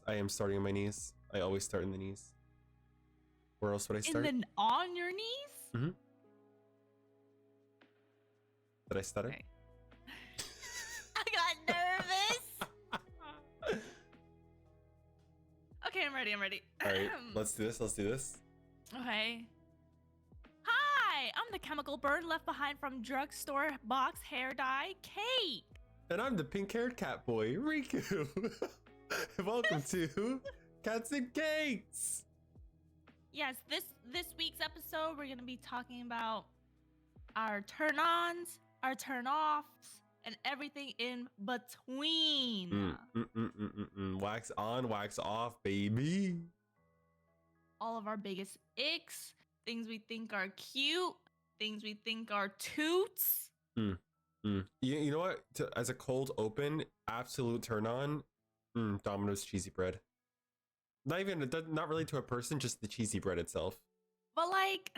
I am starting on my knees. I always start in the knees. Where else would I start? And then on your knees? Mm-hmm. Did I stutter? Okay. I got nervous. Okay, I'm ready. All right, let's do this. Okay. Hi, I'm the chemical burn left behind from drugstore box hair dye, Kate. And I'm the pink-haired cat boy, Rikhu. Welcome to Cats and Cakes. Yes, this week's episode, we're gonna be talking about our turn-ons, our turn-offs, and everything in between. Wax on, wax off, baby. All of our biggest icks, things we think are cute, things we think are toots. You know what? As a cold open, absolute turn on, Domino's cheesy bread. Not really to a person, just the cheesy bread itself. But like,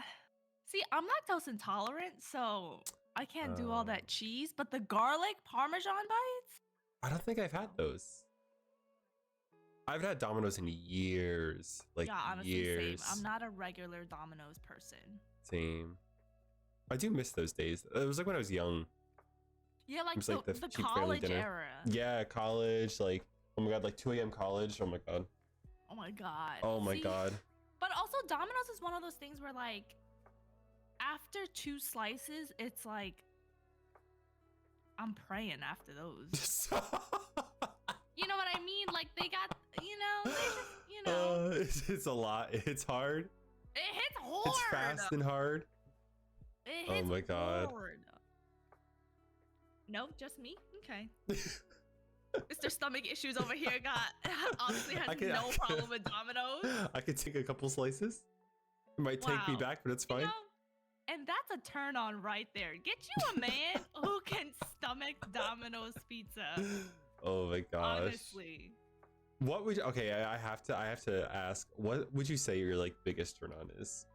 see, I'm lactose intolerant, so I can't do all that cheese. But the garlic Parmesan bites? I don't think I've had those. I've had Domino's in years. Like, yeah, honestly, years. Same. I'm not a regular Domino's person. Same. I do miss those days. It was like when I was young. Yeah, like, the the cheap family college dinner. era. Yeah, college. Like, oh my god, like 2 a.m. college. Oh my god. Oh my god. Oh my god. But also, Domino's is one of those things where, like, after 2 slices, it's like, I'm praying after those. You know what I mean? Like, they got, they just, It's a lot. It's hard. It hits hard. It's fast and hard. It hits my god. hard. No, just me? Okay. Mr. Stomach Issues over here obviously has no problem with Domino's. I could take a couple slices. It might take me back, but it's fine. And that's a turn on right there. Get you a man who can stomach Domino's pizza. Oh my gosh. Honestly. What would you, okay, I have to ask, what would you say your like biggest turn on is?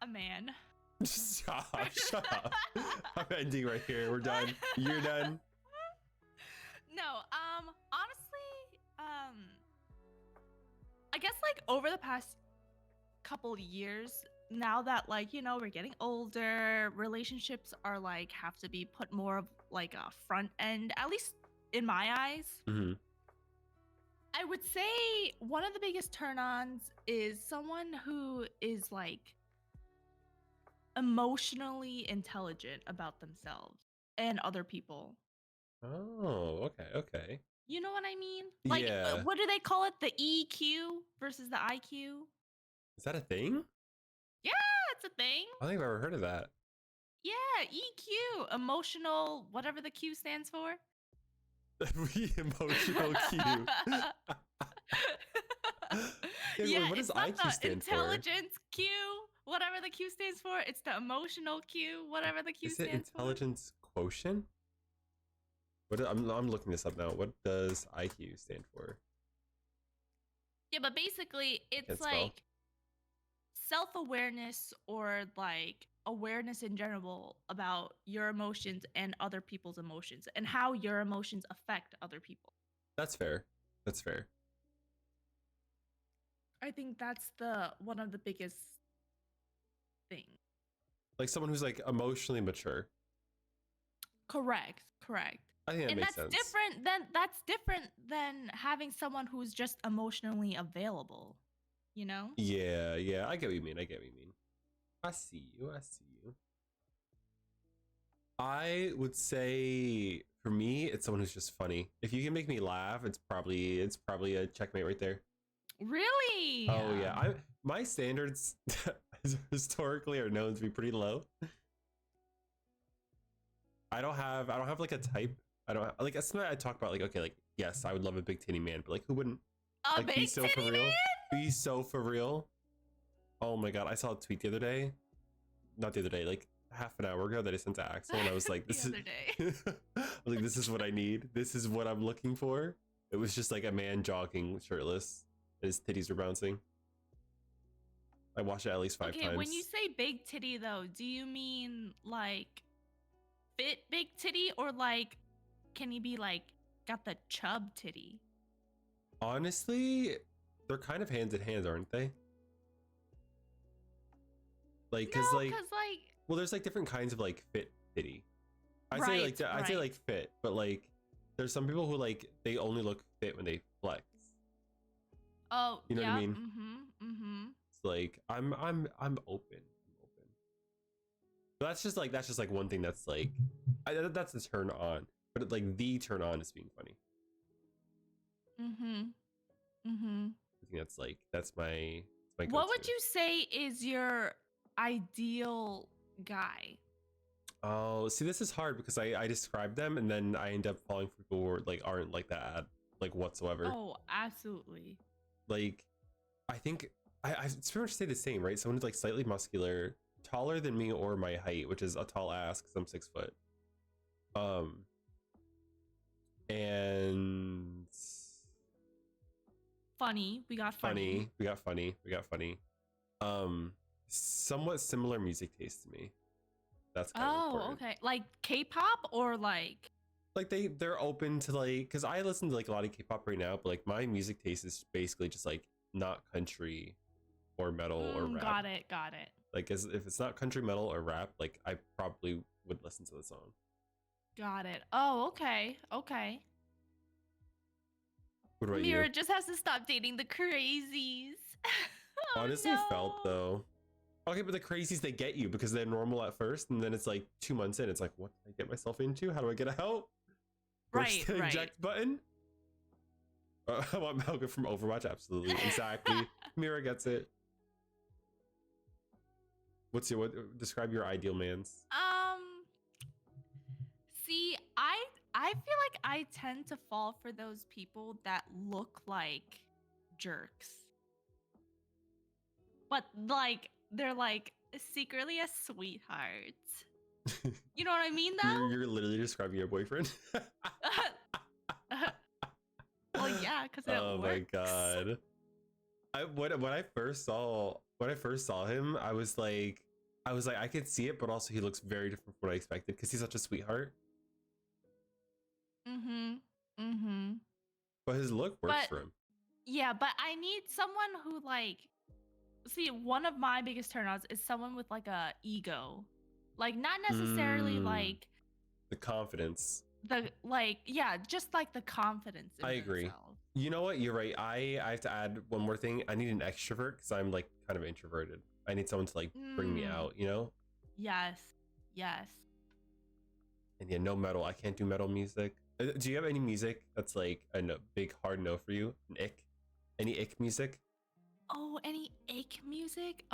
A man. Shut up. I'm ending right here. We're done. You're done. No, honestly, I guess like over the past couple years, now that like, we're getting older, relationships are like have to be put more of like a front end, at least in my eyes. Mm-hmm. I would say one of the biggest turn-ons is someone who is like emotionally intelligent about themselves and other people. Oh, okay. You know what I mean? Like, yeah. What do they call it? The EQ versus the IQ? Is that a thing? Yeah, it's a thing. I don't think I've ever heard of that. Yeah, EQ, emotional, whatever the Q stands for. Emotional Q. Yeah, what does it's not IQ the stand for? intelligence Q, whatever the Q stands for. It's the emotional Q, whatever the Q stands for. Is it intelligence quotient? I'm looking this up now. What does IQ stand for? Yeah, but basically it's like self-awareness or like awareness in general about your emotions and other people's emotions and how your emotions affect other people. That's fair. I think that's one of the biggest things. Like someone who's like emotionally mature. Correct. I think that makes sense. That's different than having someone who's just emotionally available, you know? Yeah, I get what you mean. I see you. I would say for me, it's someone who's just funny. If you can make me laugh, it's probably a checkmate right there. Really? Oh yeah. My standards historically are known to be pretty low. I don't have like a type. I don't have, like that's what I talk about. Like, okay, like yes, I would love a big titty man, but like who wouldn't? A big titty man? Be so for real. Oh my god, I saw a tweet the other day. Not the other day, like half an hour ago that I sent to Axel, and I was like, "This is." I was like, "This is what I need. This is what I'm looking for." It was just like a man jogging, shirtless, and his titties were bouncing. I watched it at least 5 times. Okay, when you say big titty, though, do you mean like fit big titty, or like can he be like got the chub titty. Honestly, they're kind of hand in hand, aren't they? Like, cause No, like, cause like well, there's like different kinds of like fit titty. I'd say right, like I'd say right. like fit, but like there's some people who like they only look fit when they flex. Oh, You know what I mean? Mm-hmm. It's like I'm open. I'm open. But that's just like one thing that's like that's the turn on. But like the turn on is being funny. Mm-hmm. I think that's like that's my go-to. What would you say is your ideal guy? Oh, see, this is hard because I describe them and then I end up falling for people who like aren't like that like whatsoever. Oh, absolutely. Like, I think I pretty much say the same, right? Someone who's like slightly muscular, taller than me or my height, which is a tall ass because I'm 6 foot. And Funny. We got funny. We got funny. Somewhat similar music taste to me. That's kind of important. Okay. Like K-pop or like they're open to like, because I listen to like a lot of K-pop right now, but like my music taste is basically just like not country or metal or rap. Got it. Like if it's not country, metal, or rap, like I probably would listen to the song. Got it. Oh, okay. What about Mira you? just has to stop dating the crazies. Honestly, felt though. Okay, but the crazies, they get you because they're normal at first, and then it's like 2 months in, it's like, what did I get myself into? How do I get out? Where's the eject button? I want Malcolm from Overwatch, absolutely, exactly. Mira gets it. Describe your ideal man's? See, I feel like I tend to fall for those people that look like jerks. But like they're like secretly a sweetheart. You know what I mean though? You're literally describing your boyfriend. Well, yeah, because it oh works. my god. When I first saw him, I was like I could see it, but also he looks very different from what I expected because he's such a sweetheart. But his look works for him. Yeah, but I need someone who like, see, one of my biggest turn-ons is someone with like a ego, like not necessarily like the confidence. Just like the confidence in I agree. themselves. You know what? You're right. I have to add one more thing. I need an extrovert because I'm like kind of introverted. I need someone to like bring me out, you know? Yes. And yeah, no metal. I can't do metal music. Do you have any music that's like a big hard no for you? An ick? Any ick music? Oh, any ick music?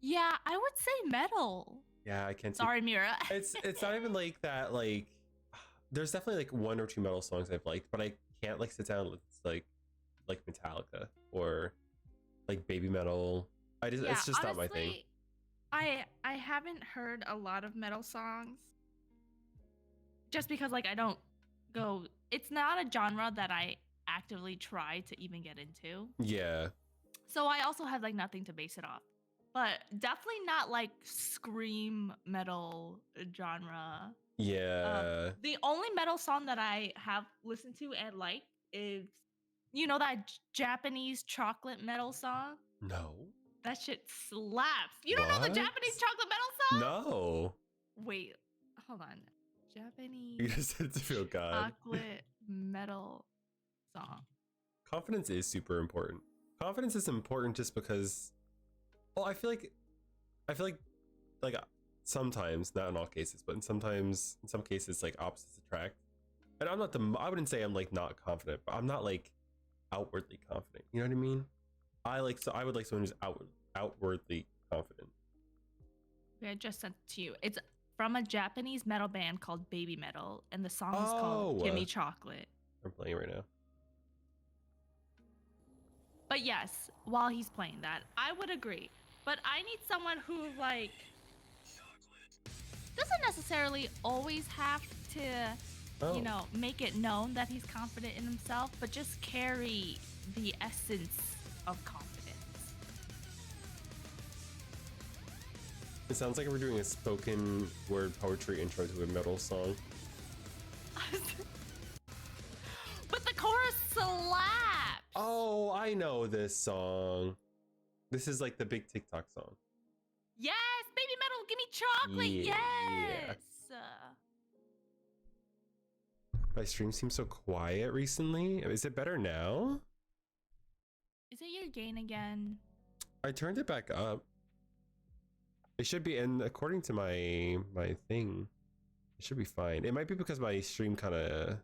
Yeah, I would say metal. Yeah, I can't. Sorry, Mira. It's not even like that. Like, there's definitely like 1 or 2 metal songs I've liked, but I can't like sit down with like Metallica or like baby metal. It's just honestly, not my thing. I haven't heard a lot of metal songs just because like I don't go. It's not a genre that I actively try to even get into. Yeah. So I also have like nothing to base it off. But definitely not like scream metal genre. Yeah. The only metal song that I have listened to and like is, you know, that Japanese chocolate metal song? No. That shit slaps. You don't know the Japanese chocolate metal song? No. Wait, hold on. Japanese you just said to feel God. chocolate metal song. Confidence is super important. Confidence is important just because, well, I feel like sometimes, not in all cases, but in some cases like opposites attract. And I wouldn't say I'm like not confident, but I'm not like outwardly confident. You know what I mean? I would like someone who's outwardly confident. Okay, I just sent it to you. It's from a Japanese metal band called Baby Metal, and the song is called Gimme Chocolate. I'm playing it right now. But yes, while he's playing that, I would agree. But I need someone who like doesn't necessarily always have to, you know, make it known that he's confident in himself, but just carry the essence of confidence. It sounds like we're doing a spoken word poetry intro to a metal song. I know this song. This is like the big TikTok song. Yes, baby metal, give me chocolate. Yeah. Yes. My stream seems so quiet recently. Is it better now? Is it your gain again? I turned it back up. It should be, and according to my thing, it should be fine. It might be because my stream kind of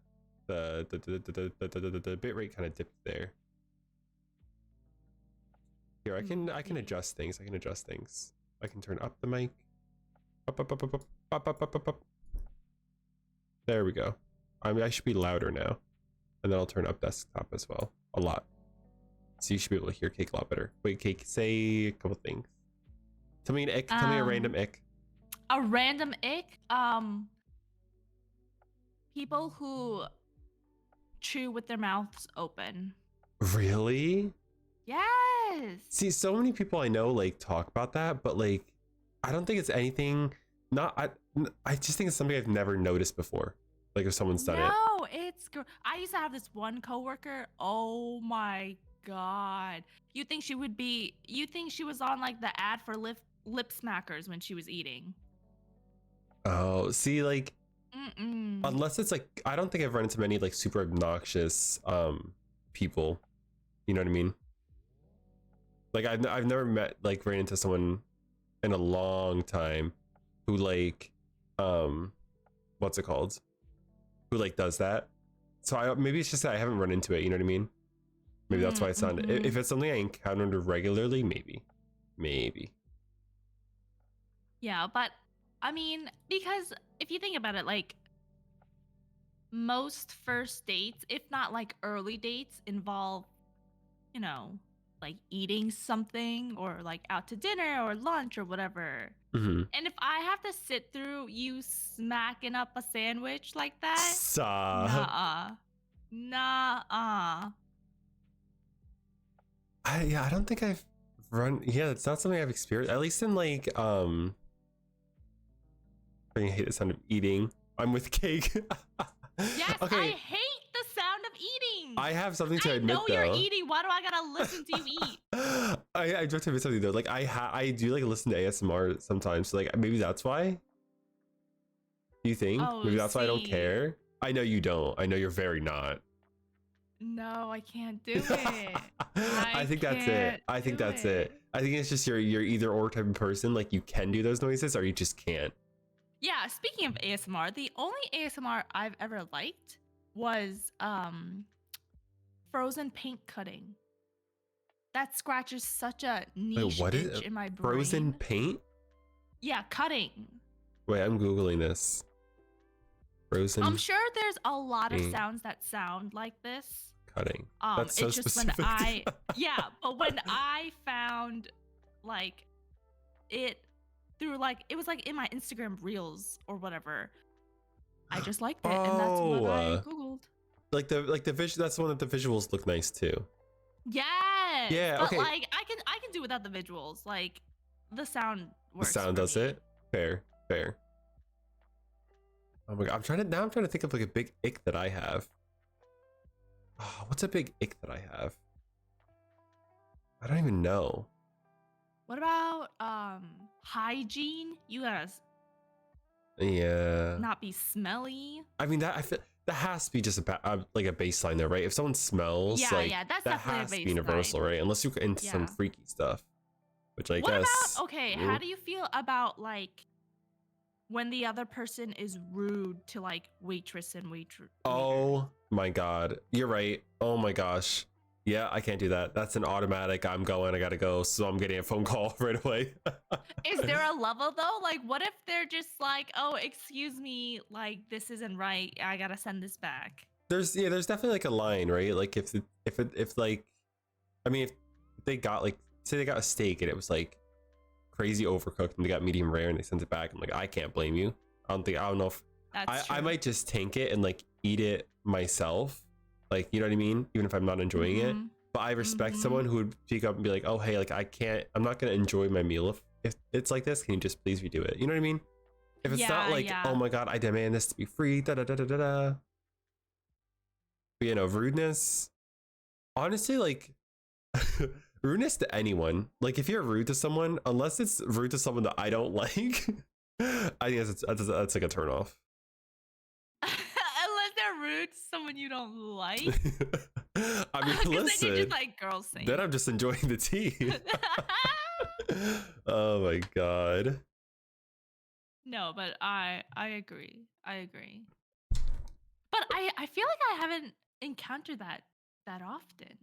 the bit rate kind of dipped there. Here, I can adjust things. I can turn up the mic. Up. There we go. I should be louder now, and then I'll turn up desktop as well a lot, so you should be able to hear Cake a lot better. Wait, Cake, say a couple things. Tell me an ick. Tell me a random ick. A random ick. People who chew with their mouths open. Really? Yes. See, so many people I know like talk about that, but like, I don't think it's anything. I just think it's something I've never noticed before. Like if someone's done it. No, I used to have this one coworker. Oh my god. You think she was on like the ad for lip smackers when she was eating? Oh, see, like, unless it's like, I don't think I've run into many like super obnoxious people. You know what I mean? Like I've never ran into someone in a long time who like what's it called? Who like does that. So maybe it's just that I haven't run into it, you know what I mean? Maybe that's why it sounded. If it's something I encountered regularly, maybe. Yeah, but I mean, because if you think about it, like most first dates, if not like early dates, involve, you know, like eating something or like out to dinner or lunch or whatever. And if I have to sit through you smacking up a sandwich like that, nuh-uh. I don't think I've run. Yeah, it's not something I've experienced. At least in like I hate the sound of eating. I'm with Cake. Yes, okay. I hate the sound of eating. I have something to admit though. I know you're eating. Why do I gotta listen to you eat? I do have to admit something though. Like I do like listen to ASMR sometimes. So like maybe that's why. Do you think? Maybe that's why I don't care. I know you don't. I know you're very not. No, I can't do it. I think that's it. I think that's it. I think it's just you're either or type of person. Like you can do those noises or you just can't. Yeah, speaking of ASMR, the only ASMR I've ever liked was frozen paint cutting. That scratches such a niche itch in my brain. Frozen paint? Yeah, cutting. Wait, I'm Googling this. Frozen. I'm sure there's a lot of sounds that sound like this. Cutting. That's so it's just specific. But when I found like it through like it was like in my Instagram reels or whatever, I just liked it, and that's what I googled. Like the visual. That's the one that the visuals look nice too. Yes. Yeah. But okay. like I can do without the visuals. Like the sound works. The sound does it. Fair. Oh my god, I'm trying to think of like a big ick that I have. Oh, what's a big ick that I have? I don't even know. What about hygiene? You gotta not be smelly. I mean that has to be just like a baseline there, right? If someone smells, that's that has to be universal, right? Unless you get into some freaky stuff, which I guess. How do you feel about like when the other person is rude to like waitress and waiter? Oh my god, you're right. Oh my gosh. Yeah, I can't do that. That's an automatic. I gotta go. So I'm getting a phone call right away. Is there a level though? Like, what if they're just like, "Oh, excuse me, like this isn't right. I gotta send this back." There's definitely like a line, right? Like if like, I mean, if they got like, say they got a steak and it was like crazy overcooked and they got medium rare and they sent it back, I'm like, I can't blame you. I don't know if I might just tank it and like eat it myself. Like, you know what I mean? Even if I'm not enjoying it. But I respect someone who would speak up and be like, oh, hey, like I'm not going to enjoy my meal if it's like this. Can you just please redo it? You know what I mean? If it's not like, oh my God, I demand this to be free, But, you know, rudeness. Honestly, like Rudeness to anyone. Like if you're rude to someone, unless it's rude to someone that I don't like, I think that's like a turn off. Unless they're rude to someone you don't like. I mean, listen. Then you're just like girls saying. Then I'm just enjoying the tea. Oh my god. No, but I agree. I agree. But I feel like I haven't encountered that often.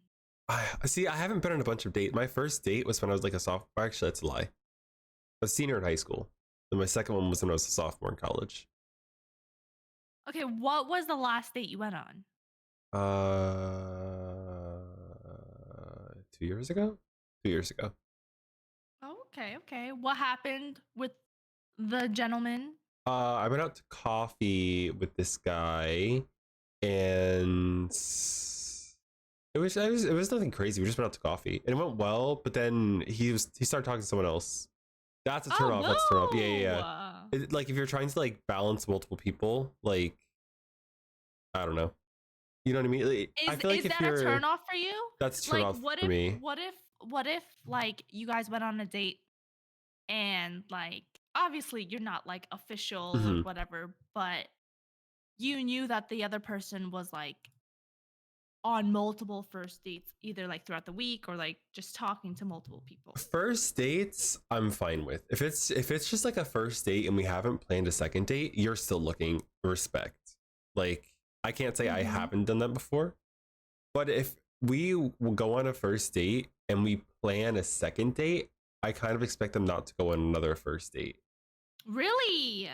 See, I haven't been on a bunch of dates. My first date was when I was like a sophomore. Actually, that's a lie. A senior in high school. And my second one was when I was a sophomore in college. Okay, what was the last date you went on? 2 years ago. 2 years ago. Oh, okay. What happened with the gentleman? I went out to coffee with this guy, and it was nothing crazy. We just went out to coffee, and it went well. But then he started talking to someone else. That's a turn off. No. That's a turn off. Yeah. Like if you're trying to like balance multiple people, like I don't know. You know what I mean? Like, I feel like is that a turn off for you? That's a turn off for me. What if like you guys went on a date and like obviously you're not like official or whatever, but you knew that the other person was like on multiple first dates, either like throughout the week or like just talking to multiple people. First dates, I'm fine with. If it's just like a first date and we haven't planned a second date, you're still looking respect. Like I can't say I haven't done that before, but if we will go on a first date and we plan a second date, I kind of expect them not to go on another first date. Really?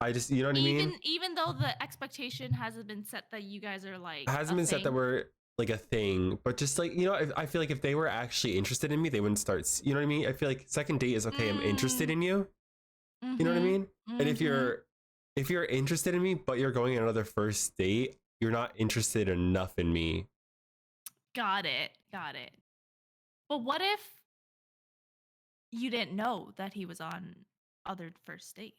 I just, you know what I mean? Even though the expectation hasn't been set that you guys are like hasn't been set that we're like a thing, but just like, you know, I feel like if they were actually interested in me, they wouldn't start, you know what I mean? I feel like second date is okay, I'm interested in you. You know what I mean? And if you're interested in me, but you're going on another first date, you're not interested enough in me. Got it. But what if you didn't know that he was on other first date?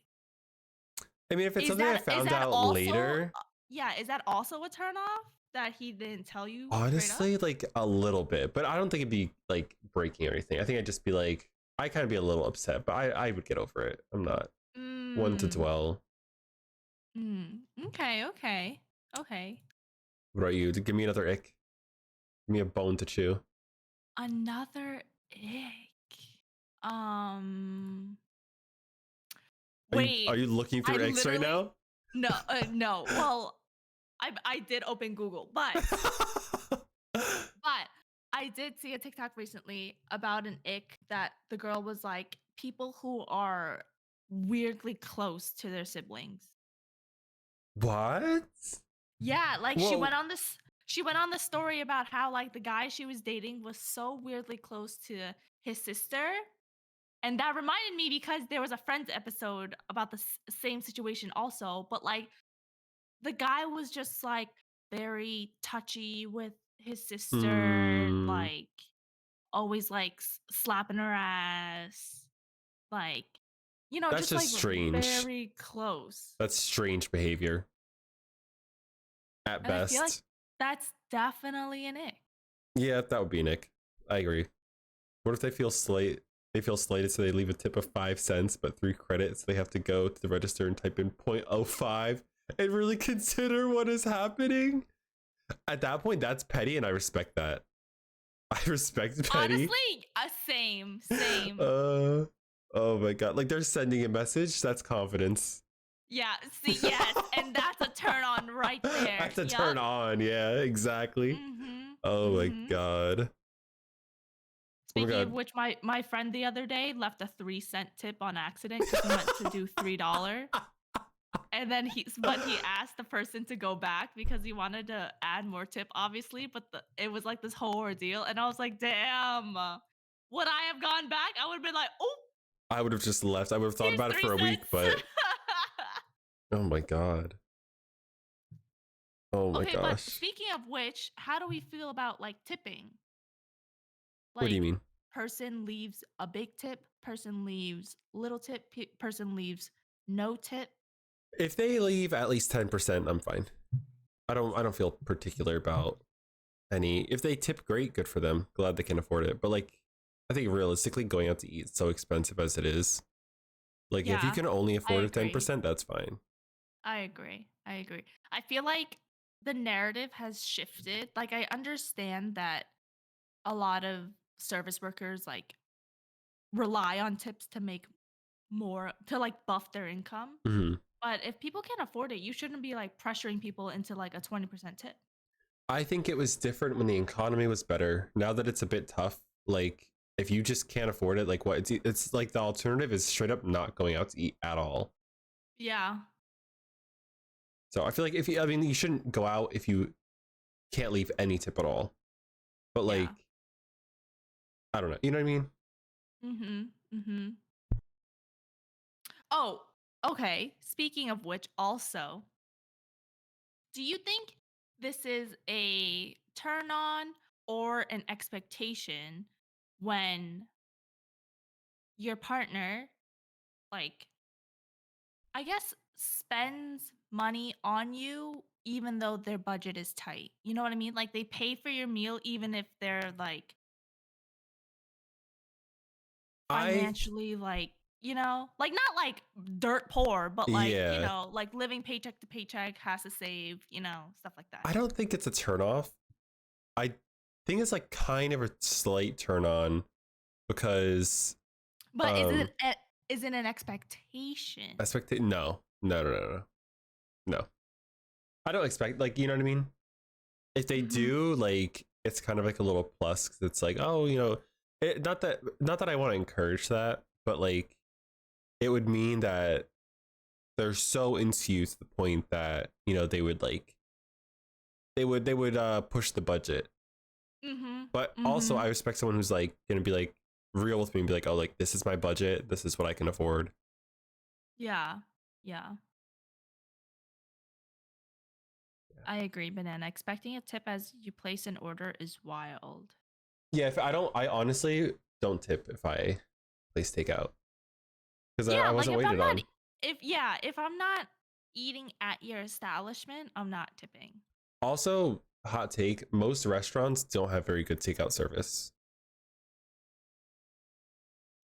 I mean, if it's something I found out later. Yeah, is that also a turn off that he didn't tell you? Honestly, like a little bit, but I don't think it'd be like breaking or anything. I think I'd just be like, I kind of be a little upset, but I would get over it. I'm not one to dwell. Okay. What about you? Give me another ick. Give me a bone to chew. Another ick. Wait. Are you looking through icks right now? No, no. Well, I did open Google, but I did see a TikTok recently about an ick that the girl was like people who are weirdly close to their siblings. What? Yeah, like she went on the story about how like the guy she was dating was so weirdly close to his sister. And that reminded me because there was a Friends episode about the same situation also, but like the guy was just like very touchy with his sister, like always like slapping her ass, like, you know, that's just like strange. Very close. That's strange behavior. At best. I feel like that's definitely an ick. Yeah, that would be an ick. I agree. What if they feel slighted? They feel slighted, so they leave a tip of 5 cents, but 3 credits. They have to go to the register and type in 0.05 and really consider what is happening. At that point, that's petty, and I respect that. I respect petty. Honestly, same. Oh my god! Like they're sending a message. That's confidence. Yeah. See, yes, and that's a turn on right there. That's a turn on. Yeah, exactly. Oh my god. Speaking of which, my friend the other day left a 3-cent tip on accident because he meant to do $3. And then he asked the person to go back because he wanted to add more tip, obviously, but it was like this whole ordeal. And I was like, damn, would I have gone back? I would have been like, oh. I would have just left. I would have thought about it for a week, but oh my god. Oh my gosh. But speaking of which, how do we feel about like tipping? Like, what do you mean? Person leaves a big tip, person leaves little tip, person leaves no tip. If they leave at least 10%, I'm fine. I don't feel particular about any. If they tip, great, good for them. Glad they can afford it. But like, I think realistically, going out to eat is so expensive as it is. Like, if you Yeah, can only I afford a agree. 10%, that's fine. I agree. I agree. I feel like the narrative has shifted. Like I understand that a lot of service workers like rely on tips to make more to like buff their income. Hmm. But if people can't afford it, you shouldn't be like pressuring people into like a 20% tip. I think it was different when the economy was better. Now that it's a bit tough, like if you just can't afford it, like what it's like the alternative is straight up not going out to eat at all. Yeah. So I feel like if you, I mean, you shouldn't go out if you can't leave any tip at all. But Yeah. like, I don't know. You know what I mean? Mhm. Mhm. Oh, okay. Speaking of which also, do you think this is a turn on or an expectation when your partner like I guess spends money on you even though their budget is tight. You know what I mean? Like they pay for your meal even if they're like I financially like, like not like dirt poor, but like, Yeah, like living paycheck to paycheck, has to save, stuff like that. I don't think it's a turn off. I think it's like kind of a slight turn on because But um is it an expectation? no. No. I don't expect, like, you know what I mean? If they Mhm. do, like, it's kind of like a little plus because it's like, oh, not that I want to encourage that, but like it would mean that they're so into you to the point that they would like they would push the budget. Mhm. But also, I Mhm. respect someone who's like gonna be like real with me and be like, oh, like this is my budget, this is what I can afford. Yeah. Yeah. Yeah, I agree, banana. Expecting a tip as you place an order is wild. yeah. If I don't, I honestly don't tip if I place takeout because I Yeah, like wasn't if I'm waited not on. if I'm not eating at your establishment, I'm not tipping. Also, hot take, most restaurants don't have very good takeout service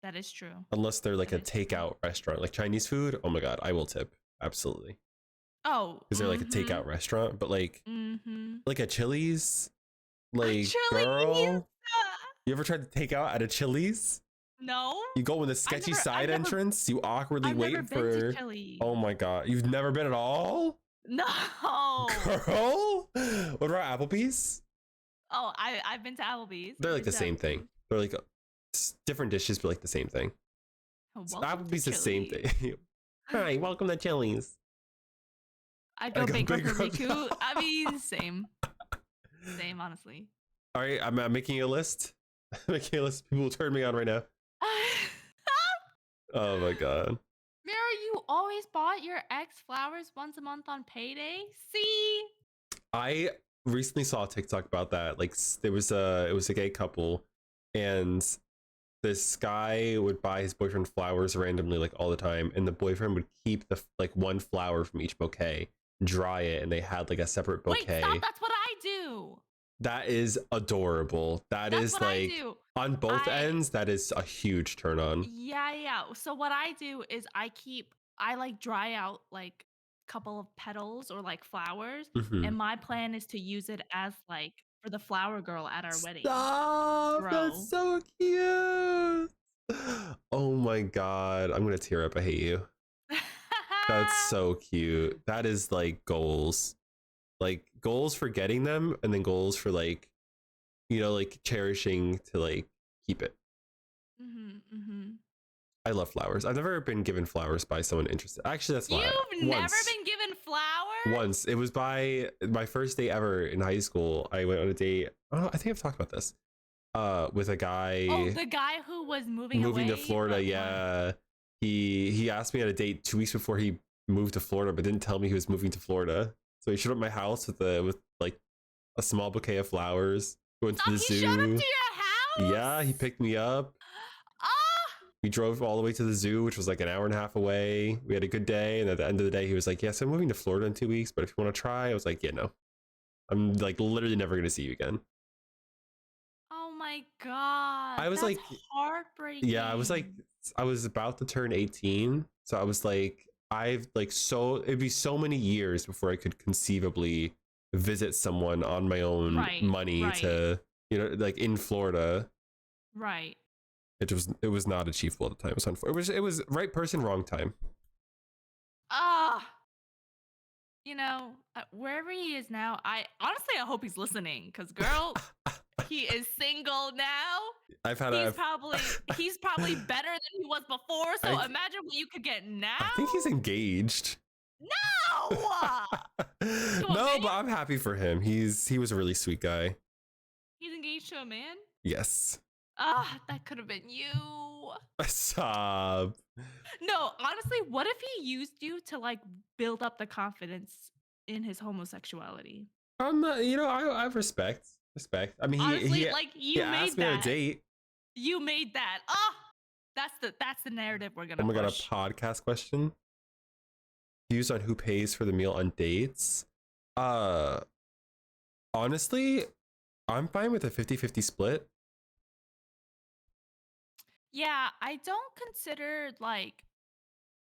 That is true. unless they're like That a is true. takeout restaurant, like Chinese food. Oh my God, I will tip. Absolutely. Oh, Because they're like a takeout mhm. restaurant, but Mhm. like a Chili's, A like Chili's? girl, you ever tried to take out at a Chili's? No. You go with a sketchy I've side never entrance, you awkwardly I've never wait been to for, Chili's. oh my God, you've never been at all? No. Girl? What about Applebee's? Oh, I've been to Applebee's. They're I've like been the to same thing. Applebee's. They're like different dishes, but like the same thing. Oh, So welcome to Applebee's the same Chili's. thing. Hi, welcome to Chili's. I'd I go go bankrupt for bankrupt. Riku. I mean, same. Same, honestly. All right, I'm making a list. Making a list. People will turn me on right now. Oh my God. Mirror, you always bought your ex flowers once a month on payday? See? I recently saw a TikTok about that. Like it was a gay couple, and this guy would buy his boyfriend flowers randomly like all the time, and the boyfriend would keep the like one flower from each bouquet, dry it, and they had like a separate Wait, stop. bouquet. That's what I do. That is adorable. That That's is what I like do. on both I ends, that is a huge turn on. Yeah, yeah. So what I do is I like dry out like a couple of petals or like flowers, Hmm. and my plan is to use it as like for the flower girl at our wedding to Stop! That's throw. so cute. Oh my God, I'm gonna tear up. I hate you. That's so cute. That is like goals for getting them, and then goals for like like cherishing to like keep it. Mhm, mhm. I love flowers. I've never been given flowers by someone interested. Actually, that's a lie. You've never Once. been given flowers? Once. It was by my first date ever in high school. I went on a date. Oh, I think I've talked about this. With a Oh, guy the guy who was moving moving to away, Florida. but wanted. Yeah. He asked me on a date 2 weeks before he moved to Florida, but didn't tell me he was moving to Florida. So he showed up at my house with like a small bouquet of flowers. We went to Stop, the he showed up to zoo. your Yeah, he house? picked me up. Ah! We drove all the way to the zoo, which was like an hour and a half away. We had a good day, and at the end of the day, he was like, "Yes, I'm moving to Florida in 2 weeks, but if you want to try," I was like, "Yeah, no, I'm like literally never gonna see you again." my god, I was that's like, heartbreaking. yeah, I was about to turn 18, so I was like, it'd be so many years before I could conceivably visit someone on my own Right, money right, to, like in Florida. right. It was not achievable at the time. It was right person, wrong time. Ah, wherever he is now, I honestly I hope he's listening, because girl, he is single now. I've had He's a probably better than he was before. So I, imagine what you could get now. I think he's engaged. No. No, but I'm happy for him. He was a really sweet guy. He's engaged to a man? Yes. Ah, that could have been you. Stop. No, honestly, what if he used you to like build up the confidence in his homosexuality? I respect. I mean, Honestly, he like he you asked made me on a that. date. You made that. Ah, that's the narrative we're gonna Oh my god, a push. podcast question. Views on who pays for the meal on dates. Uh, Honestly, I'm fine with a 50-50 split. Yeah, I don't consider like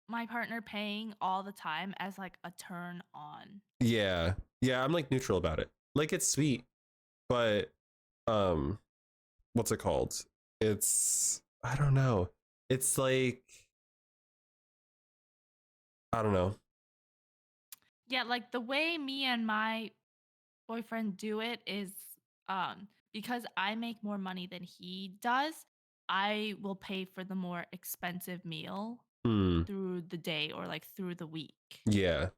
my partner paying all the time as like a turn on. Yeah. Yeah, I'm like neutral about it. Like it's sweet, but um what's it called? I don't know. It's like I don't know. Yeah, like the way me and my boyfriend do it is because I make more money than he does, I will pay for the more expensive meal Hmm. through the day or like through the week. Yeah.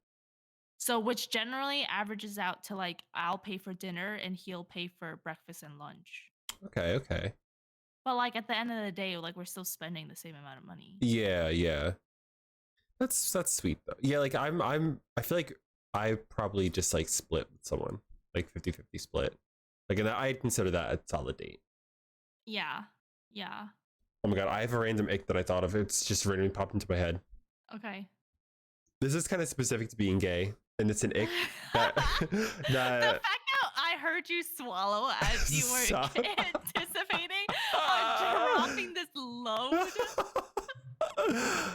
So which generally averages out to like I'll pay for dinner and he'll pay for breakfast and lunch. Okay. But like at the end of the day, like we're still spending the same amount of money. Yeah. That's sweet though. Yeah, like I feel like I probably just like split with someone. Like 50-50 split. Like, and I'd consider that a solid date. Yeah. Yeah. Oh my god, I have a random ick that I thought of. It's just randomly popped into my head. Okay. This is kind of specific to being gay, and it's an ick that The fact that I heard you swallow as you were anticipating on dropping this load.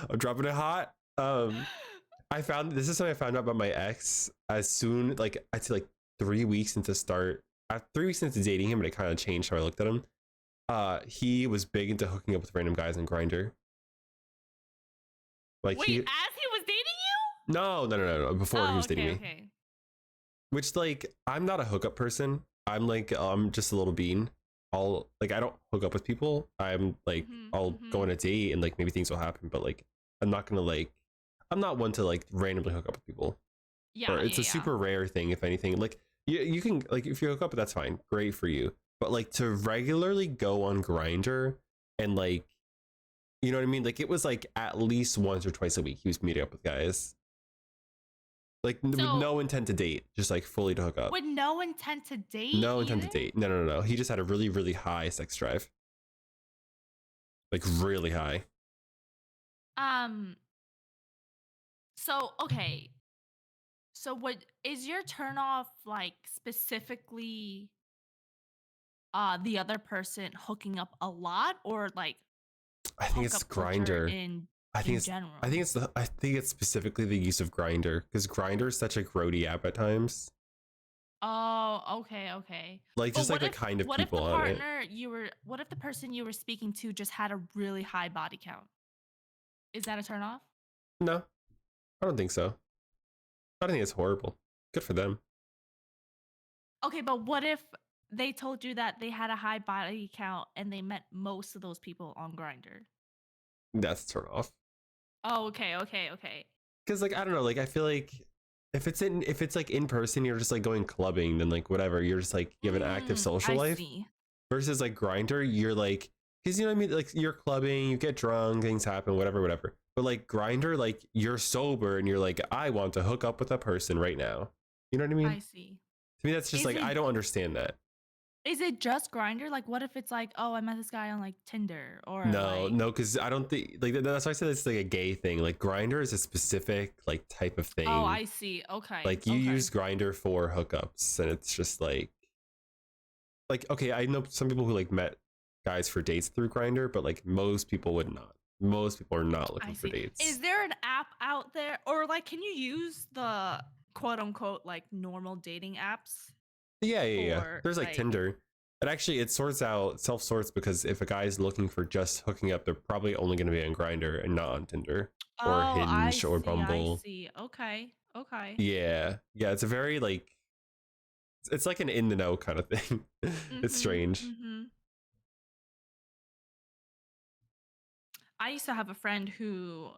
I'm dropping it hot. This is something I found out about my ex as soon, like I'd say like 3 weeks into 3 weeks into dating him, and it kind of changed how I looked at him. He was big into hooking up with random guys on Grindr. Like Wait, as he was dating you? No. Before he was dating me. Okay. Which, like, I'm not a hookup person. I'm like, I'm just a little bean. I don't hook up with people. I'm like, I'll go on a date and like maybe things will happen, but like, I'm not one to like randomly hook up with people. Yeah, it's a super rare thing, if anything. Like, you can, like, if you hook up, that's fine, great for you. But like to regularly go on Grindr and like, you know what I mean? Like it was like at least once or twice a week he was meeting up with guys. Like with no intent to date, just like fully to hook up. With no intent to date? No intent to date. No. He just had a really, really high sex drive. Like really high. So okay. So what is your turn off like specifically the other person hooking up a lot, or like I think it's Grindr in general? I think it's specifically the use of Grindr, because Grindr is such a grody app at times. Oh, okay. Like just like the kind of people on it. What if the person you were speaking to just had a really high body count? Is that a turn off? No, I don't think so. I think it's horrible. Good for them. Okay, but what if they told you that they had a high body count and they met most of those people on Grindr? That's a turn off. Oh, okay. Because like I don't know, like I feel like if it's like in person, you're just like going clubbing, then like whatever, you're just like you have an active social life. See. Versus like Grindr, you're like, because you know what I mean, like you're clubbing, you get drunk, things happen, whatever. But like Grindr, like you're sober and you're like, I want to hook up with a person right now. You know what I mean? I see. To me, that's just I don't understand that. Is it just Grindr? Like, what if it's like, oh, I met this guy on like Tinder or no, because I don't think like that's why I said it's like a gay thing. Like Grindr is a specific like type of thing. Oh, I see. Okay. Like you use Grindr for hookups, and it's just like like, okay, I know some people who like met guys for dates through Grinder, but like most people would not. Most people are not I looking for see. Is dates. there an app out there, or like, can you use the quote unquote like normal dating apps Yeah. for There's like like? Tinder. And actually it sorts out self sorts because if a guy's looking for just hooking up, they're probably only going to be on Grinder and not on Tinder or Oh, I Hinge or see. I Bumble. see. Okay. Okay. Yeah, it's a very like it's like an in the know kind of thing. It's Mhm. strange. Mhm. I used to have a friend who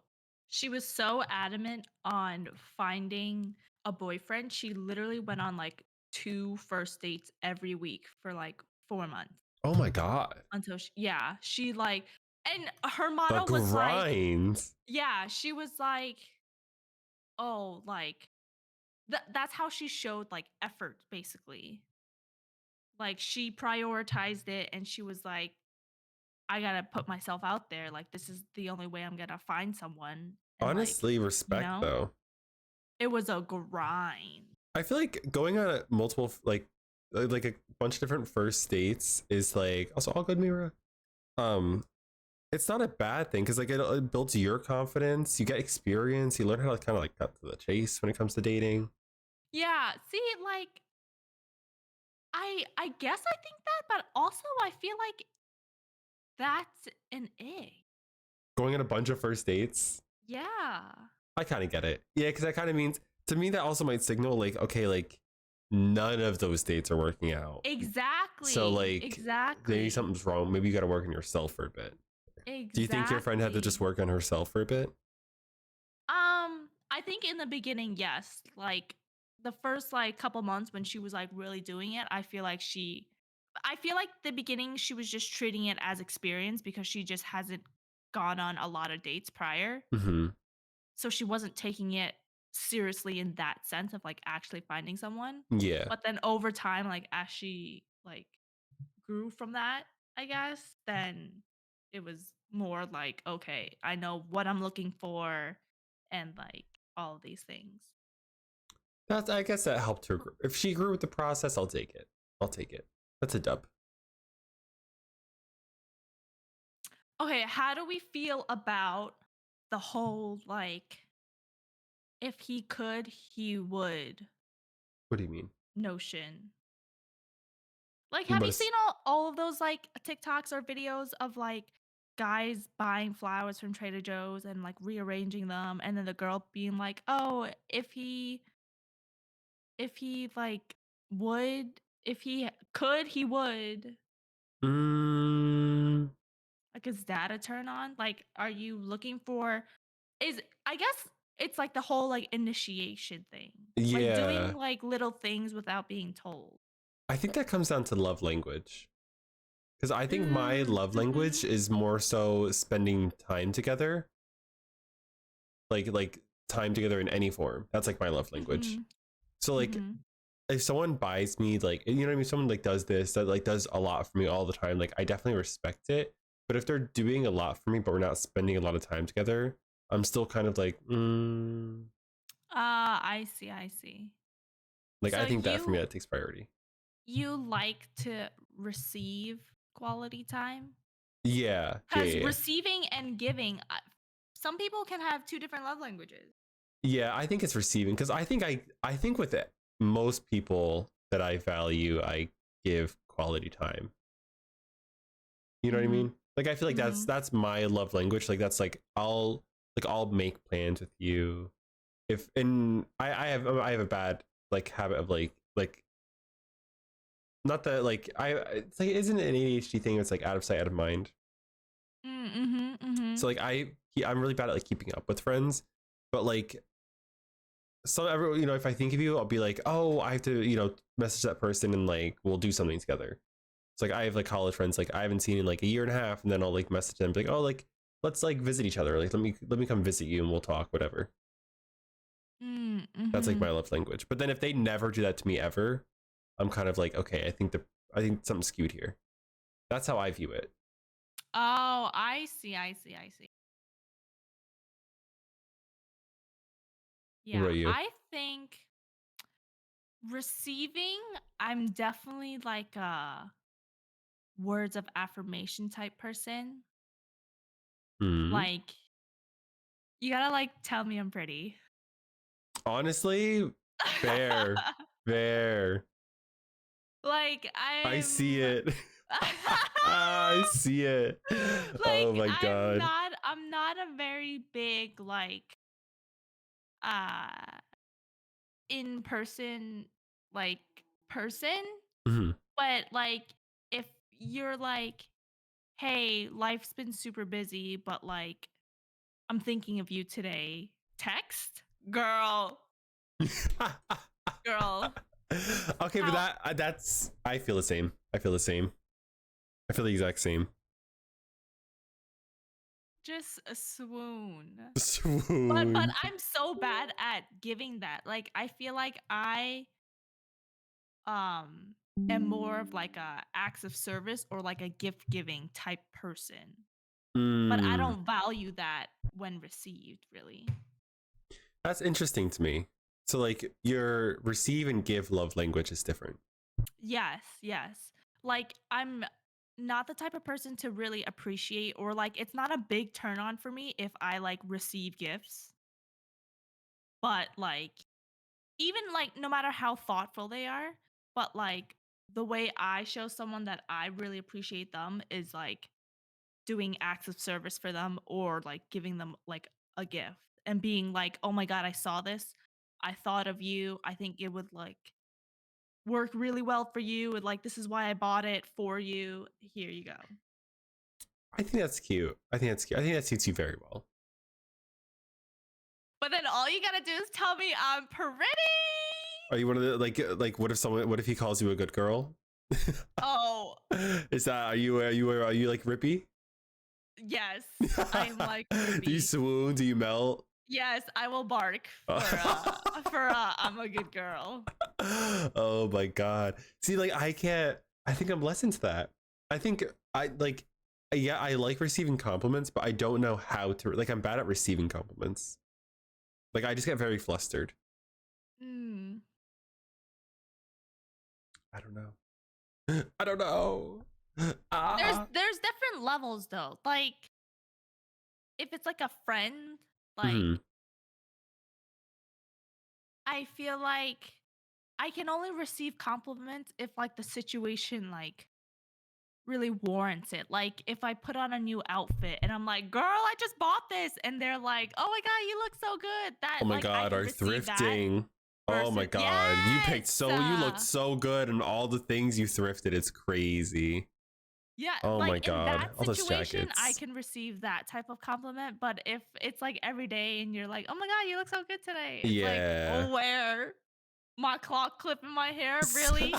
she was so adamant on finding a boyfriend. She literally went on like 2 first dates every week for like 4 months Oh my god. until she like, and her The motto was like, grind. yeah, she was like, oh, like that's how she showed like effort basically. Like she prioritized it and she was like, I gotta put myself out there. Like, this is the only way I'm gonna find someone. And like, Honestly, you respect know, though. it was a grind. I feel like going on a multiple like a bunch of different first dates is like also all good, Mira. Um, it's not a bad thing because like it builds your confidence. You get experience. You learn how to kind of like cut to the chase when it comes to dating. Yeah. See, like, I guess I think that, but also I feel like that's an egg. Going on a bunch of first dates, Yeah. I kind of get it. Yeah, because that kind of means to me that also might signal like okay, like none of those dates are working out. So Exactly. like maybe Exactly. something's wrong. Maybe you got to work on yourself for a bit. Do you think your friend had to just Exactly. work on herself for a bit? I think in the beginning, yes. Like the first like couple months when she was like really doing it, I feel like the beginning she was just treating it as experience because she just hasn't gone on a lot of dates prior. Mm-hmm. So she wasn't taking it seriously in that sense of like actually finding someone. Yeah. But then over time, like as she like grew from that, I guess, then it was more like, okay, I know what I'm looking for and like all of these things. That's I guess that helped her. If she grew with the process, I'll take it. I'll take it. That's a dub. Okay, how do we feel about the whole like if he could, he would What do you mean? notion? Like, have But you seen all of those like TikToks or videos of like guys buying flowers from Trader Joe's and like rearranging them and then the girl being like, "Oh, if he like would if he could, he would." mm, Like, is that a turn on? Like, are you looking for is I guess it's like the whole like initiation thing. Like doing yeah, like little things without being told. I think that comes down to love language. Because I think my Mm, love language mhm. is more so spending time together, like time together in any form. That's like my love language. Mhm. So like Mhm. if someone buys me like you know what I mean, someone like does this that like does a lot for me all the time, like I definitely respect it. But if they're doing a lot for me, but we're not spending a lot of time together, I'm still kind of like, Ah, I see, I see. like I So think that for me that takes priority. you like to receive quality time? Cuz Yeah. receiving and giving, some people can have two different love languages. Yeah, I think it's receiving because I think with it, most people that I value, I give quality time. You know what I Mhm. mean? Like I feel like Mhm. that's my love language. Like that's like I'll make plans with you. If and I have a bad like habit of like not that like I it's like isn't it an ADHD thing? It's like out of sight, out of mind. Mm, mhm. So Mhm. like I'm really bad at like keeping up with friends, but like so every you know if I think of you, I'll be like, oh, I have to message that person and like we'll do something together. It's like I have like college friends like I haven't seen in like a year and a half, and then I'll like message them like, oh, like let's like visit each other. Like let me come visit you and we'll talk whatever. Mm, That's like my mhm. love language. But then if they never do that to me ever, I'm kind of like, okay, I think something's skewed here. That's how I view it. Oh, I see, I see, I see. What Yeah, about you? I think Receiving, I'm definitely like a words of affirmation type person. Hmm. Like, you gotta like tell me I'm pretty. Honestly, fair, fair. Like I see I'm it. I see it. Oh like my god. I'm not a very big like uh in person like person, Mhm. but like if you're like, "Hey, life's been super busy, but like I'm thinking of you today." Text? Girl, girl. Okay, but How that's I feel the same. I feel the same. I feel the exact same. just a swoon. But Swoon. I'm so bad at giving that. Like I feel like I um am more of like a acts of service or like a gift giving type person. But I Mm, don't value that when received, really. that's interesting to me. So like your receive and give love language is different. Yes, yes. Like I'm not the type of person to really appreciate or like it's not a big turn on for me if I like receive gifts. But like even like no matter how thoughtful they are, but like the way I show someone that I really appreciate them is like doing acts of service for them or like giving them like a gift and being like, "Oh my god, I saw this. I thought of you. I think it would like work really well for you and like this is why I bought it for you. Here you go." I think that's cute. I think that's cute. I think that suits you very well. But then all you got to do is tell me I'm pretty. Are you one of the like what if he calls you a good girl? Oh, Is that are you like Rippy? yes. I'm like Do you Rippy. swoon? Do you melt? Yes, I will bark for I'm a good girl. Oh my god. See, like I can't. I think I'm less into that. I think I like. Yeah, I like receiving compliments, but I don't know how to. Like, I'm bad at receiving compliments. Like, I just get very flustered. Mm. I don't know. I don't know. There's Ah. there's different levels though. Like if it's like a friend, like Hmm. I feel like I can only receive compliments if like the situation like really warrants it. Like if I put on a new outfit and I'm like, "Girl, I just bought this." And they're like, "Oh my god, you look so good." That Oh my like I god, can our receive that thrifting. Oh my versus god, yes. you looked so good and all the things you thrifted. It's crazy. Yeah, Oh my like in god, that all those situation, I jackets. can receive that type of compliment. But if it's like every day and you're like, "Oh my god, you look so good today," it's like, Yeah. "Oh, where my clock clip in my hair? Really?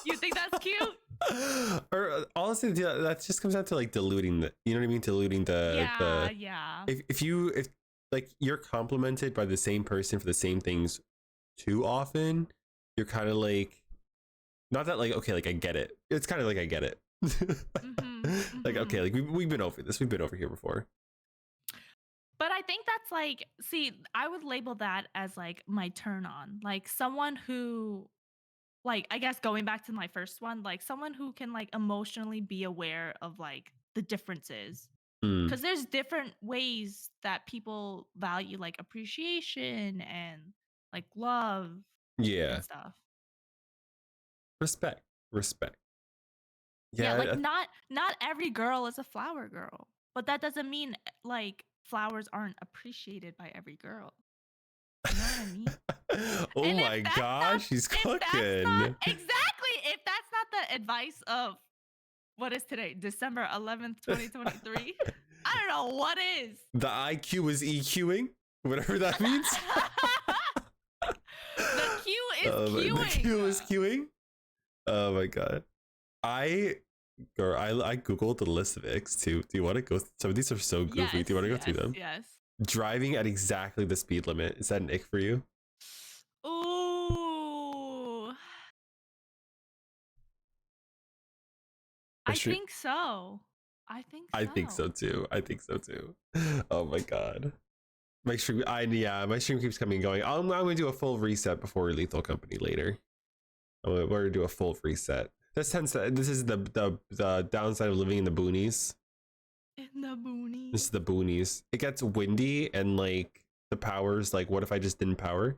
You think that's cute?" Or honestly, that just comes down to like diluting the, you know what I mean, diluting Yeah, the yeah. if like you're complimented by the same person for the same things too often, you're kind of like, not that like, okay, like I get it, it's kind of like I get it. Mhm. Like, okay, Mhm. like we've been over this, we've been over here before. But I think that's like, see, I would label that as like my turn on. Like someone who like I guess going back to my first one, like someone who can like emotionally be aware of like the differences. Mm, Cuz there's different ways that people value like appreciation and like love and yeah, stuff. respect, respect. Yeah, Yeah. like not every girl is a flower girl. But that doesn't mean like flowers aren't appreciated by every girl. You know what I mean? Oh And my gosh, he's if that's not cooking. exactly, if that's not the advice of what is today? December 11th, 2023? I don't know what is. The IQ is EQing, whatever that means. The Q is The queuing. Q is queuing. Oh my god. I Girl, I googled the list of icks too. Do you want to go? Some of these are so goofy. Yes, Do you want to go through yes, them? yes. Driving at exactly the speed limit, is that an ick for you? Ooh. My I stream. think so. I think I think so so. too. I think so too. Oh my god. My stream. My stream keeps coming and going. I'm gonna do a full reset before we Lethal Company later. We're gonna do a full reset. This is the downside of living in the boonies. In the boonies. This is the boonies. It gets windy and like the powers. Like, what if I just didn't power?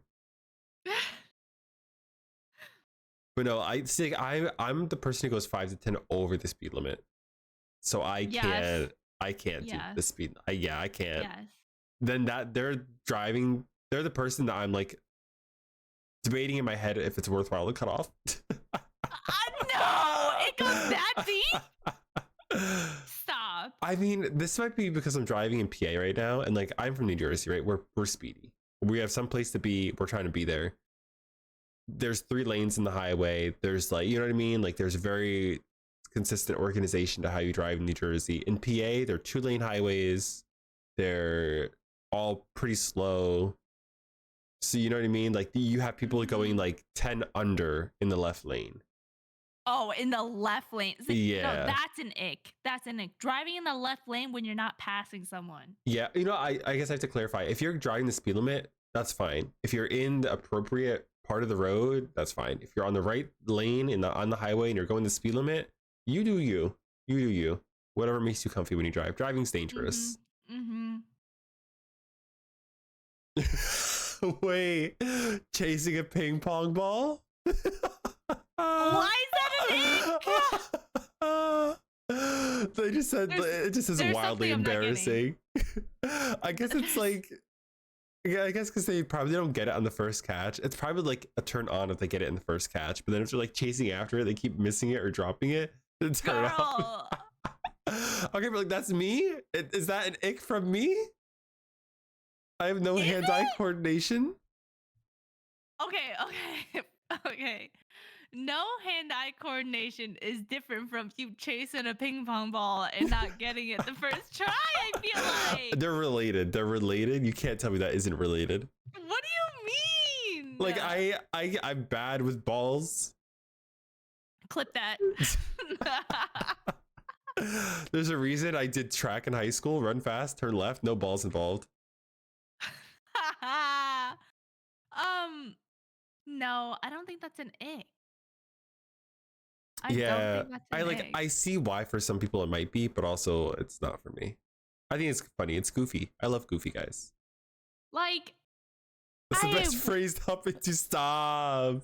But no, I see. I'm the person who goes 5 to 10 over the speed limit, so I can't. I can't do the speed. I can't. Yes. Then they're driving. They're the person that I'm like debating in my head if it's worthwhile to cut off. No, it goes that deep. Stop. I mean, this might be because I'm driving in PA right now, and like I'm from New Jersey, right? We're speedy. We have some place to be. We're trying to be there. There's 3 lanes in the highway. There's like, you know what I mean? Like there's very consistent organization to how you drive in New Jersey. In PA, they're 2-lane highways. They're all pretty slow. So you know what I mean? Like you have people going like 10 under in the left lane. Oh, in the left lane. Yeah. No, that's an ick. That's an ick. Driving in the left lane when you're not passing someone. Yeah. You know, I guess I have to clarify. If you're driving the speed limit, that's fine. If you're in the appropriate part of the road, that's fine. If you're on the right lane on the highway and you're going the speed limit, you do you. You do you. Whatever makes you comfy when you drive. Driving's dangerous. Wait, chasing a ping pong ball? Why is that an ick? They just said it just is wildly embarrassing. I guess it's like, yeah, I guess because they probably don't get it on the first catch. It's probably like a turn on if they get it in the first catch, but then if they're like chasing after it, they keep missing it or dropping it. It's turn off. Okay, but like that's me. Is that an ick from me? I have no hand-eye coordination. Okay. No hand-eye coordination is different from you chasing a ping pong ball and not getting it the first try, I feel like. They're related. They're related. You can't tell me that isn't related. What do you mean? Like I'm bad with balls. Clip that. There's a reason I did track in high school, run fast, turn left, no balls involved. No, I don't think that's an ick. Don't think that's an ick. I see why for some people it might be, but also it's not for me. I think it's funny. It's goofy. I love goofy guys. Like, that's the best phrase to help it to stop.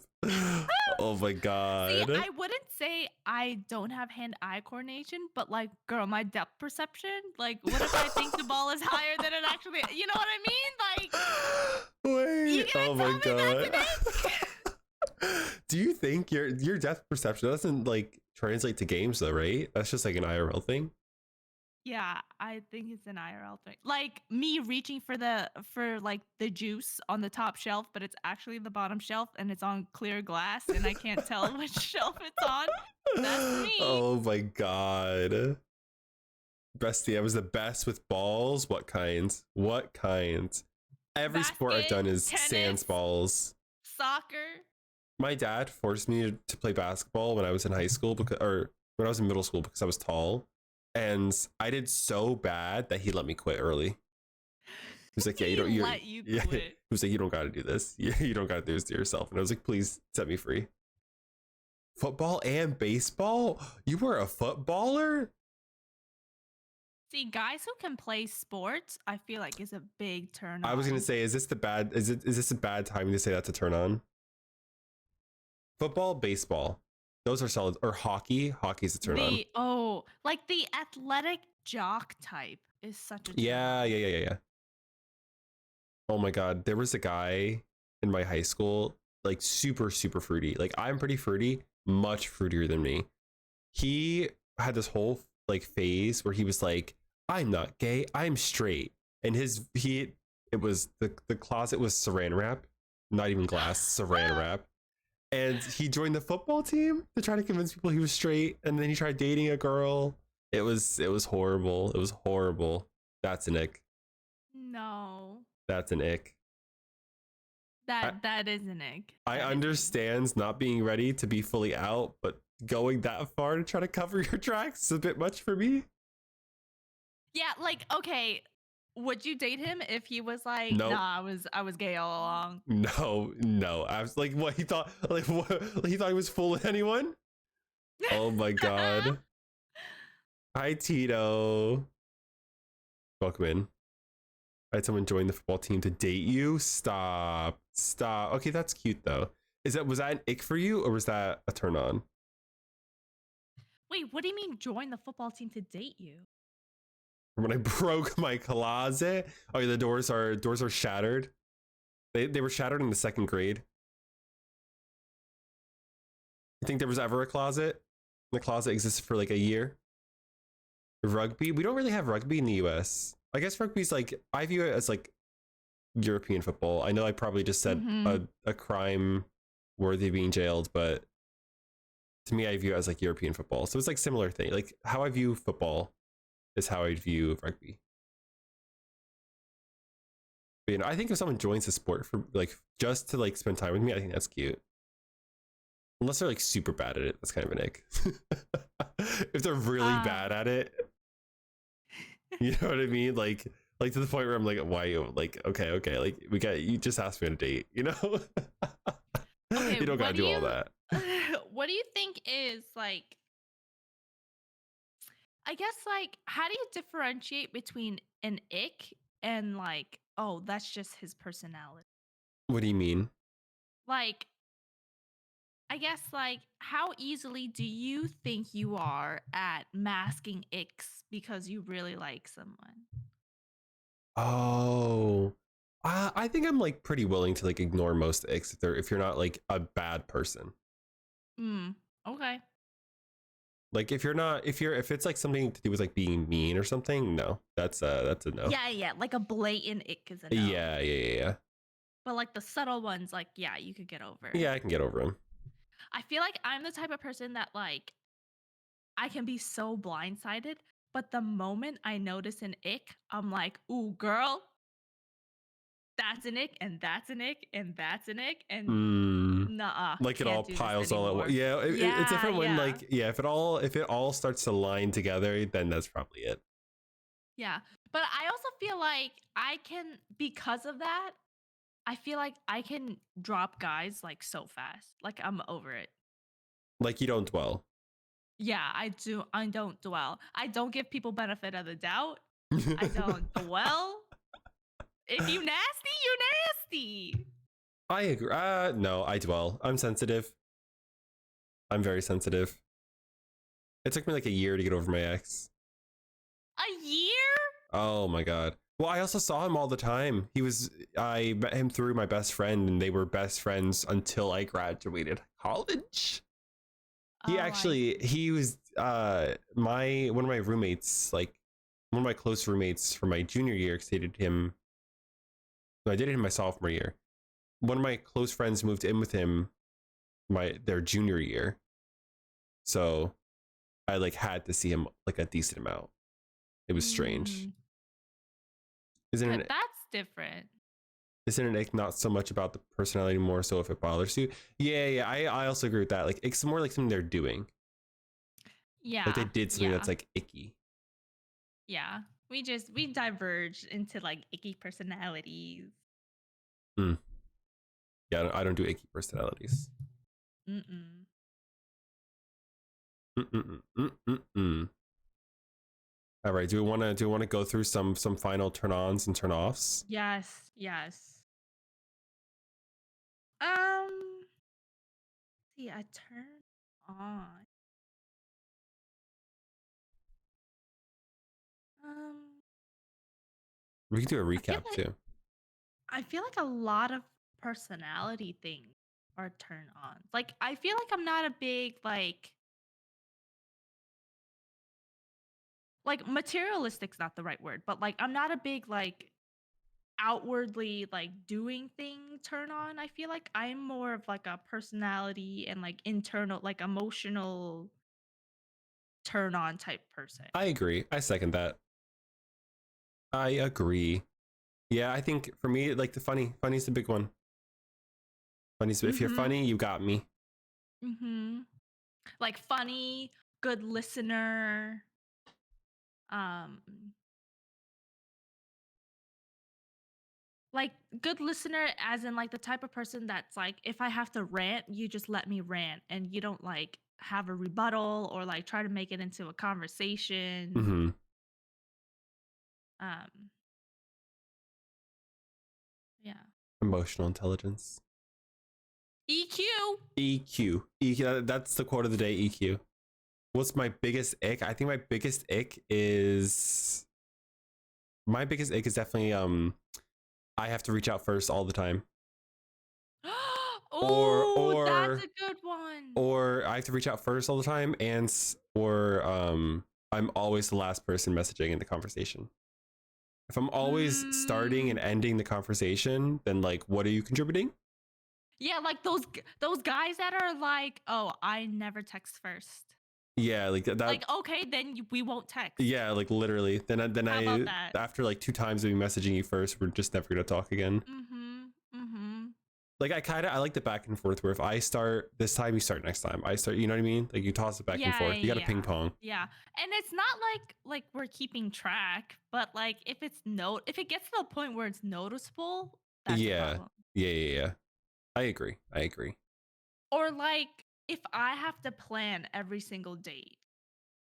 Oh my god. See, I wouldn't say I don't have hand-eye coordination, but like, girl, my depth perception, like, what if I think the ball is higher than it actually, you know what I mean? Like, wait, oh my god. Do you think your depth perception doesn't like translate to games though, right? That's just like an IRL thing. Yeah, I think it's an IRL thing. Like me reaching for like the juice on the top shelf, but it's actually the bottom shelf and it's on clear glass and I can't tell which shelf it's on. That's me. Oh my god. Bestie, I was the best with balls. What kinds? What kinds? Every sport I've done is tennis, sans balls. Soccer. My dad forced me to play basketball when I was in high school or when I was in middle school because I was tall. And I did so bad that he let me quit early. He was like, "Yeah, you don't." He was like, "You don't got to do this. You don't got to do this to yourself." And I was like, "Please set me free." Football and baseball? You were a footballer? See, guys who can play sports, I feel like is a big turn on. I was gonna say, is this a bad timing to say that's a turn on? Football, baseball. Those are solid. Or hockey. Hockey's a turn on. Oh, like the athletic jock type is such a turn on. Yeah. Oh my god. There was a guy in my high school, like super, super fruity. Like I'm pretty fruity, much fruitier than me. He had this whole like phase where he was like, "I'm not gay, I'm straight." And it was the closet was saran wrap, not even glass, saran wrap. And he joined the football team to try to convince people he was straight. And then he tried dating a girl. It was horrible. It was horrible. That's an ick. No. That's an ick. That is an ick. I understand not being ready to be fully out, but going that far to try to cover your tracks is a bit much for me. Yeah, like, okay. Would you date him if he was like, Nope. nah, I was gay all along? No. I was like, what he thought? Like what? Like, he thought he was fooling anyone? Oh my god. Hi Tito. Welcome in. I had someone join the football team to date you. Stop. Okay, that's cute though. Was that an ick for you or was that a turn on? Wait, what do you mean join the football team to date you? When I broke my closet. Oh yeah, the doors are shattered. They were shattered in the second grade. You think there was ever a closet? The closet existed for like a year. Rugby? We don't really have rugby in the US. I guess rugby's like, I view it as like European football. I know I probably just said a crime worthy of being jailed, but to me, I view it as like European football. So it's like similar thing. Like how I view football is how I view rugby. But, you know, I think if someone joins the sport for like just to like spend time with me, I think that's cute. Unless they're like super bad at it, that's kind of an ick. If they're really bad at it, you know what I mean? Like to the point where I'm like, why you like, okay, like you just asked me on a date, you know? Okay, you don't gotta do all that. What do you think is like, I guess like, how do you differentiate between an ick and like, oh, that's just his personality? What do you mean? Like, I guess like, how easily do you think you are at masking icks because you really like someone? Oh, I think I'm like pretty willing to like ignore most icks if you're not like a bad person. Okay. Like if it's like something to do with like being mean or something, no, that's a no. Yeah. Like a blatant ick is a no. Yeah. But like the subtle ones, like, yeah, you could get over. Yeah, I can get over him. I feel like I'm the type of person that like I can be so blindsided, but the moment I notice an ick, I'm like, ooh, girl, that's an ick, and that's an ick, and that's an ick, and nah, Like it all can't do this piles all at anymore. once. Yeah, it's different when yeah. like if it all starts to line together, then that's probably it. Yeah. But I also feel like I can, because of that, I feel like I can drop guys like so fast. Like I'm over it. Like you don't dwell. Yeah, I do. I don't dwell. I don't give people benefit of the doubt. I don't dwell. If you nasty, you nasty. I agree. No, I dwell. I'm sensitive. I'm very sensitive. It took me like a year to get over my ex. A year? Oh my god. Well, I also saw him all the time. I met him through my best friend and they were best friends until I graduated college. He was one of my roommates, like one of my close roommates from my junior year, because I dated him my sophomore year. One of my close friends moved in with him their junior year. So I like had to see him like a decent amount. It was strange. That's different. Isn't an ick not so much about the personality, more so if it bothers you? Yeah. I also agree with that. Like it's more like something they're doing. Yeah. Like they did something that's like icky. Yeah. We diverged into like icky personalities. Yeah, I don't do icky personalities. All right. Do we want to go through some final turn ons and turn offs? Yes. See, I turn on. We can do a recap too. I feel like a lot of personality things are turn on. Like I feel like I'm not a big like materialistic's not the right word, but like I'm not a big like outwardly like doing thing turn on. I feel like I'm more of like a personality and like internal like emotional turn on type person. I agree. I second that. I agree. Yeah, I think for me, like the funny's the big one. If you're funny, you got me. Like funny, good listener. like good listener as in like the type of person that's like if I have to rant, you just let me rant and you don't like have a rebuttal or like try to make it into a conversation. Mm-hmm. Um yeah. Emotional intelligence. EQ. EQ. EQ. That's the quote of the day. EQ. What's my biggest ick? I think my biggest ick is definitely I have to reach out first all the time. Oh, that's a good one. Or I have to reach out first all the time, and or I'm always the last person messaging in the conversation. If I'm always starting and ending the conversation, then like, what are you contributing? Yeah, like those guys that are like, oh, I never text first. Yeah, like that. Like, okay, then we won't text. Yeah, like literally. Then How about that? After like 2 times of me messaging you first, we're just never gonna talk again. Like I like the back and forth where if I start this time, you start next time. I start, you know what I mean? Like you toss it back and forth. You got to ping pong. Yeah, and it's not like we're keeping track, but like if it gets to the point where it's noticeable, that's a problem. Yeah. I agree. Or like if I have to plan every single date.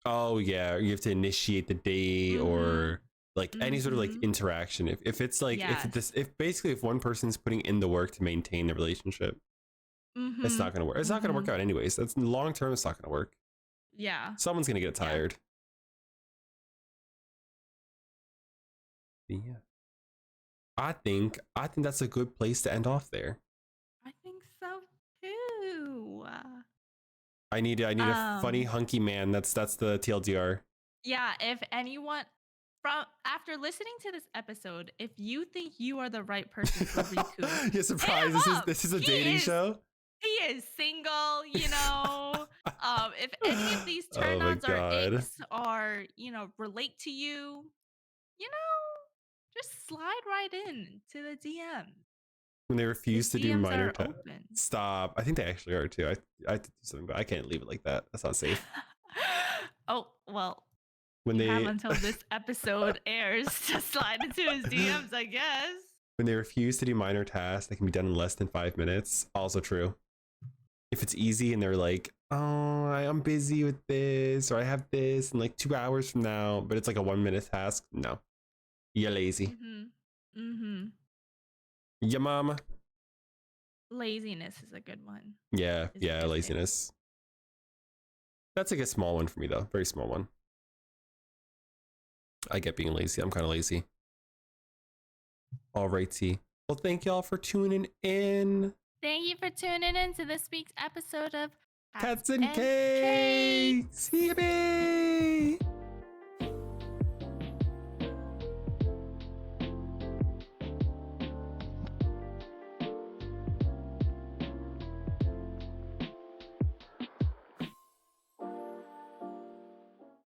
Oh yeah, you have to initiate the date or like any sort of like interaction. If it's like if basically if one person's putting in the work to maintain the relationship, it's not gonna work. It's not gonna work out anyways. That's long term. It's not gonna work. Yeah, someone's gonna get tired. Yeah, I think that's a good place to end off there. I think so too. I need a funny hunky man. That's the TLDR. Yeah, if anyone from after listening to this episode, if you think you are the right person for Rikhu, you're surprised this is a dating show. He is single, you know. If any of these turn-ons or icks are, you know, relate to you, you know, just slide right in to the DM. When they refuse to do minor tasks. Stop. I think they actually are too. I have to do something, but I can't leave it like that. That's not safe. Oh, well. When they have until this episode airs to slide into his DMs, I guess. When they refuse to do minor tasks that can be done in less than 5 minutes, also true. If it's easy and they're like, oh, I'm busy with this, or I have this in like 2 hours from now, but it's like a 1 minute task, no. You're lazy. Your mama. Laziness is a good one. Yeah, laziness. That's like a small one for me though. Very small one. I get being lazy. I'm kind of lazy. Alrighty. Well, thank y'all for tuning in. Thank you for tuning in to this week's episode of Cats and Cakes. See you, baby.